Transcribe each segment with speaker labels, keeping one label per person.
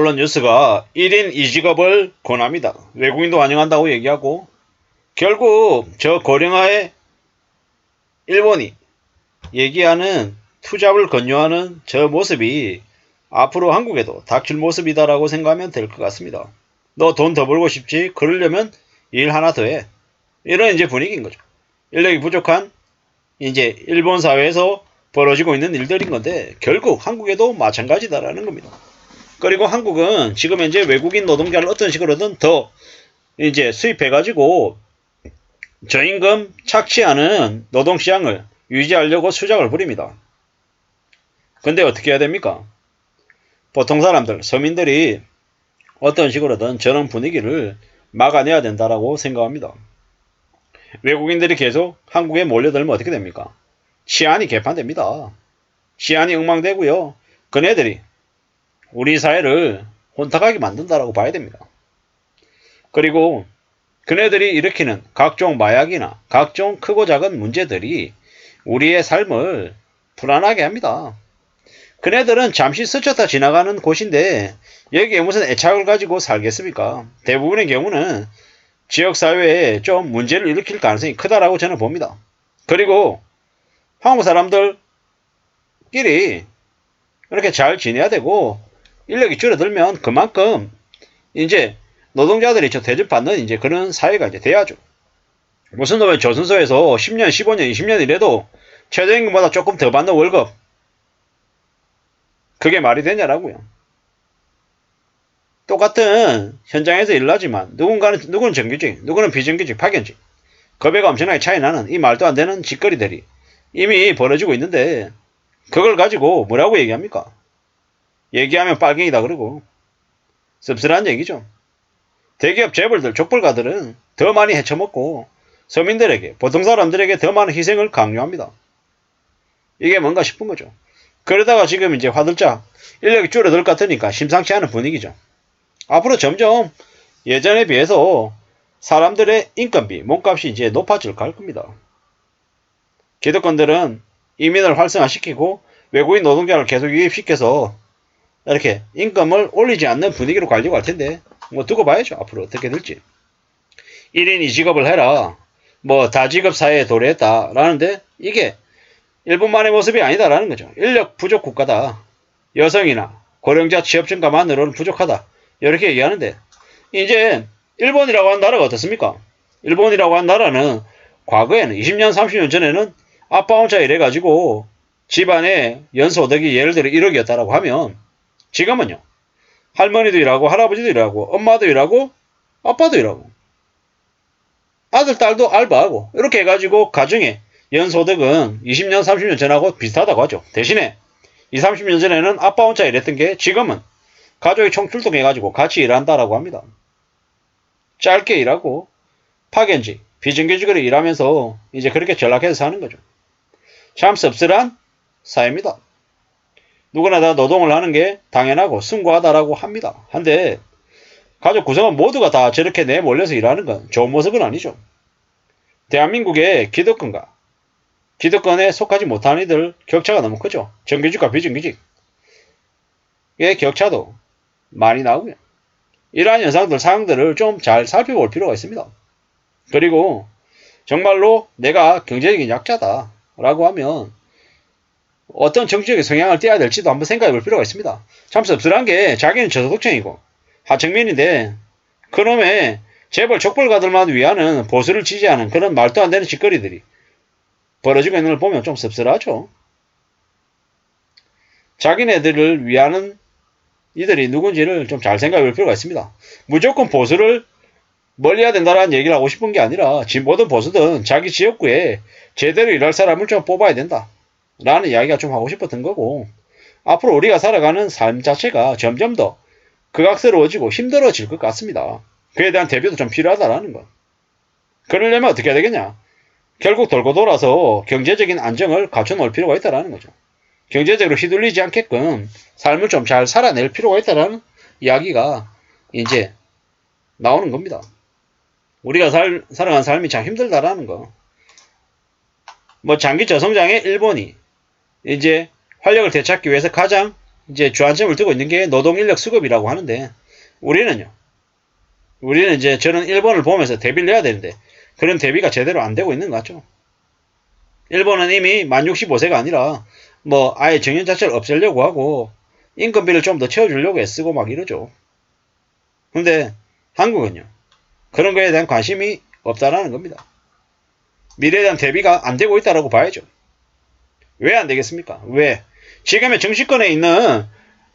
Speaker 1: 언론 뉴스가 1인 2직업을 권합니다. 외국인도 환영한다고 얘기하고, 결국 저 고령화의 일본이 얘기하는 투잡을 권유하는 저 모습이 앞으로 한국에도 닥칠 모습이다라고 생각하면 될 것 같습니다. 너 돈 더 벌고 싶지? 그러려면 일 하나 더 해. 이런 이제 분위기인 거죠. 인력이 부족한 이제 일본 사회에서 벌어지고 있는 일들인 건데, 결국 한국에도 마찬가지다라는 겁니다. 그리고 한국은 지금 현재 외국인 노동자를 어떤 식으로든 더 이제 수입해가지고 저임금 착취하는 노동시장을 유지하려고 수작을 부립니다. 근데 어떻게 해야 됩니까? 보통 사람들, 서민들이 어떤 식으로든 저런 분위기를 막아내야 된다라고 생각합니다. 외국인들이 계속 한국에 몰려들면 어떻게 됩니까? 치안이 개판됩니다. 치안이 엉망되고요. 그네들이 우리 사회를 혼탁하게 만든다라고 봐야 됩니다. 그리고 그네들이 일으키는 각종 마약이나 각종 크고 작은 문제들이 우리의 삶을 불안하게 합니다. 그네들은 잠시 스쳤다 지나가는 곳인데 여기에 무슨 애착을 가지고 살겠습니까? 대부분의 경우는 지역사회에 좀 문제를 일으킬 가능성이 크다라고 저는 봅니다. 그리고 한국 사람들끼리 이렇게 잘 지내야 되고, 인력이 줄어들면 그만큼 이제 노동자들이 저 대접받는 이제 그런 사회가 이제 돼야죠. 무슨 놈의 조선소에서 10년, 15년, 20년 이래도 최저임금보다 조금 더 받는 월급, 그게 말이 되냐라고요. 똑같은 현장에서 일을 하지만 누구는 정규직, 누구는 비정규직, 파견직, 급여가 엄청나게 차이 나는 이 말도 안 되는 짓거리들이 이미 벌어지고 있는데, 그걸 가지고 뭐라고 얘기합니까? 얘기하면 빨갱이다 그러고 씁쓸한 얘기죠. 대기업 재벌들, 족벌가들은 더 많이 헤쳐먹고 서민들에게, 보통 사람들에게 더 많은 희생을 강요합니다. 이게 뭔가 싶은 거죠. 그러다가 지금 이제 화들짝 인력이 줄어들 것 같으니까 심상치 않은 분위기죠. 앞으로 점점 예전에 비해서 사람들의 인건비, 몸값이 이제 높아질 겁니다. 기득권들은 이민을 활성화시키고 외국인 노동자를 계속 유입시켜서 이렇게 임금을 올리지 않는 분위기로 가려고 할 텐데, 뭐 두고 봐야죠. 앞으로 어떻게 될지. 1인 2직업을 해라. 뭐 다직업 사회에 도래했다 라는데, 이게 일본만의 모습이 아니다라는 거죠. 인력 부족 국가다. 여성이나 고령자 취업 증가만으로는 부족하다. 이렇게 얘기하는데, 이제 일본이라고 하는 나라가 어떻습니까? 일본이라고 하는 나라는 과거에는 20년 30년 전에는 아빠 혼자 일해가지고 집안의 연소득이 예를 들어 1억이었다라고 하면, 지금은요, 할머니도 일하고 할아버지도 일하고 엄마도 일하고 아빠도 일하고 아들 딸도 알바하고 이렇게 해가지고 가정의 연소득은 20년 30년 전하고 비슷하다고 하죠. 대신에 20, 30년 전에는 아빠 혼자 일했던 게 지금은 가족이 총출동해가지고 같이 일한다라고 합니다. 짧게 일하고 파견직, 비정규직으로 일하면서 이제 그렇게 전락해서 사는 거죠. 참 씁쓸한 사회입니다. 누구나 다 노동을 하는 게 당연하고 숭고하다라고 합니다. 한데 가족 구성원 모두가 다 저렇게 내몰려서 일하는 건 좋은 모습은 아니죠. 대한민국의 기득권에 속하지 못하는 이들 격차가 너무 크죠. 정규직과 비정규직의 격차도 많이 나오고요. 이러한 현상들, 사항들을 좀 잘 살펴볼 필요가 있습니다. 그리고 정말로 내가 경제적인 약자다 라고 하면 어떤 정치적인 성향을 떼야 될지도 한번 생각해 볼 필요가 있습니다. 참 씁쓸한 게 자기는 저소득층이고 하층민인데 그놈의 재벌 족벌가들만 위하는 보수를 지지하는 그런 말도 안 되는 짓거리들이 벌어지고 있는 걸 보면 좀 씁쓸하죠. 자기네들을 위하는 이들이 누군지를 좀 잘 생각해 볼 필요가 있습니다. 무조건 보수를 멀리해야 된다는 얘기를 하고 싶은 게 아니라 진보든 보수든 자기 지역구에 제대로 일할 사람을 좀 뽑아야 된다 라는 이야기가 좀 하고 싶었던 거고, 앞으로 우리가 살아가는 삶 자체가 점점 더 극악스러워지고 힘들어질 것 같습니다. 그에 대한 대비도 좀 필요하다라는 것. 그러려면 어떻게 해야 되겠냐? 결국 돌고 돌아서 경제적인 안정을 갖춰놓을 필요가 있다는 거죠. 경제적으로 휘둘리지 않게끔 삶을 좀 잘 살아낼 필요가 있다는 이야기가 이제 나오는 겁니다. 우리가 살아가는 삶이 참 힘들다라는 거. 뭐 장기 저성장의 일본이 이제 활력을 되찾기 위해서 가장 이제 주안점을 두고 있는 게 노동인력 수급이라고 하는데, 우리는 이제 저는 일본을 보면서 대비를 해야 되는데, 그런 대비가 제대로 안 되고 있는 것 같죠. 일본은 이미 만 65세가 아니라, 뭐, 아예 정년 자체를 없애려고 하고, 인건비를 좀 더 채워주려고 애쓰고 막 이러죠. 근데, 한국은요, 그런 거에 대한 관심이 없다라는 겁니다. 미래에 대한 대비가 안 되고 있다라고 봐야죠. 왜 안 되겠습니까? 왜? 지금의 정치권에 있는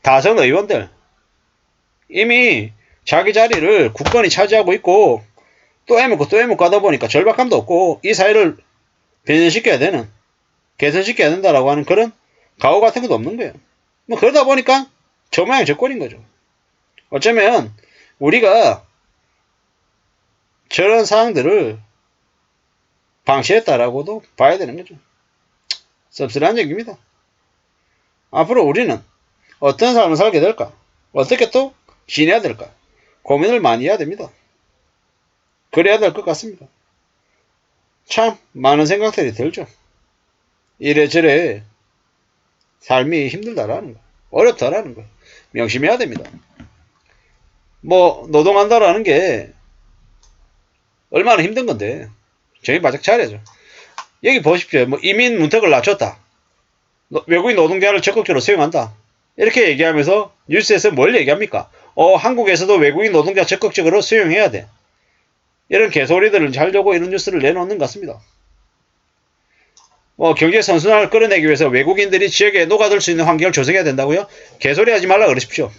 Speaker 1: 다선 의원들, 이미 자기 자리를 국권이 차지하고 있고, 또 애먹고 하다 보니까 절박함도 없고, 이 사회를 변신시켜야 되는, 개선시켜야 된다라고 하는 그런 각오 같은 것도 없는 거예요. 뭐 그러다 보니까 저 모양 저 꼴인 거죠. 어쩌면 우리가 저런 사항들을 방치했다라고도 봐야 되는 거죠. 씁쓸한 얘기입니다. 앞으로 우리는 어떤 삶을 살게 될까? 어떻게 또 지내야 될까? 고민을 많이 해야 됩니다. 그래야 될 것 같습니다. 참 많은 생각들이 들죠. 이래저래 삶이 힘들다라는 거, 어렵다라는 거 명심해야 됩니다. 뭐 노동한다라는 게 얼마나 힘든 건데 정신 바짝 차려야죠. 여기 보십시오. 뭐 이민 문턱을 낮췄다. 외국인 노동자를 적극적으로 수용한다. 이렇게 얘기하면서 뉴스에서 뭘 얘기합니까? 한국에서도 외국인 노동자 적극적으로 수용해야 돼. 이런 개소리들을 하려고 이런 뉴스를 내놓는 것 같습니다. 경제 선순환을 끌어내기 위해서 외국인들이 지역에 녹아들 수 있는 환경을 조성해야 된다고요? 개소리 하지 말라 그러십시오.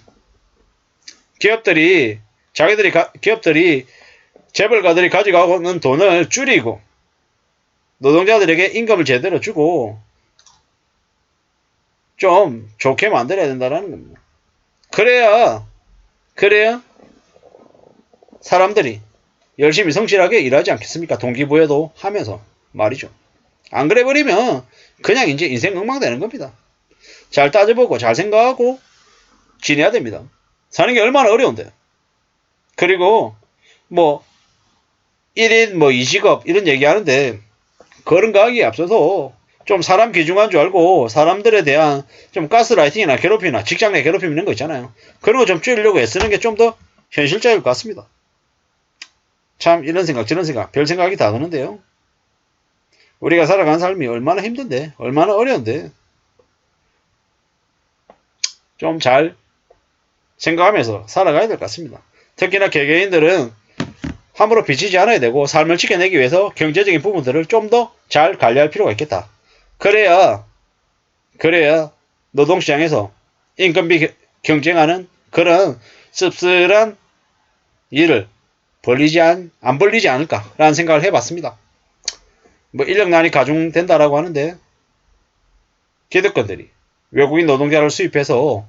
Speaker 1: 기업들이 재벌가들이 가져가고 있는 돈을 줄이고 노동자들에게 임금을 제대로 주고 좀 좋게 만들어야 된다는 겁니다. 그래야 사람들이 열심히 성실하게 일하지 않겠습니까? 동기부여도 하면서 말이죠. 안 그래 버리면 그냥 이제 인생 엉망되는 겁니다. 잘 따져보고 잘 생각하고 지내야 됩니다. 사는 게 얼마나 어려운데. 그리고 뭐 1인 뭐 2직업 이런 얘기하는데 그런 거 하기에 앞서서 좀 사람 귀중한 줄 알고 사람들에 대한 좀 가스라이팅이나 괴롭힘이나 직장 내 괴롭힘 이런 거 있잖아요. 그런 거 좀 줄이려고 애쓰는 게 좀 더 현실적일 것 같습니다. 참 이런 생각 저런 생각 별 생각이 다 드는데요. 우리가 살아가는 삶이 얼마나 힘든데 얼마나 어려운데 좀 잘 생각하면서 살아가야 될 것 같습니다. 특히나 개개인들은 함부로 비치지 않아야 되고 삶을 지켜내기 위해서 경제적인 부분들을 좀 더 잘 관리할 필요가 있겠다. 그래야 노동시장에서 임금비 경쟁하는 그런 씁쓸한 일을 안 벌리지 않을까라는 생각을 해봤습니다. 뭐 인력난이 가중된다라고 하는데 기득권들이 외국인 노동자를 수입해서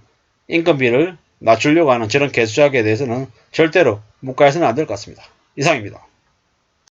Speaker 1: 임금비를 낮추려고 하는 저런 개수작에 대해서는 절대로 묵과해서는 안 될 것 같습니다. 이상입니다.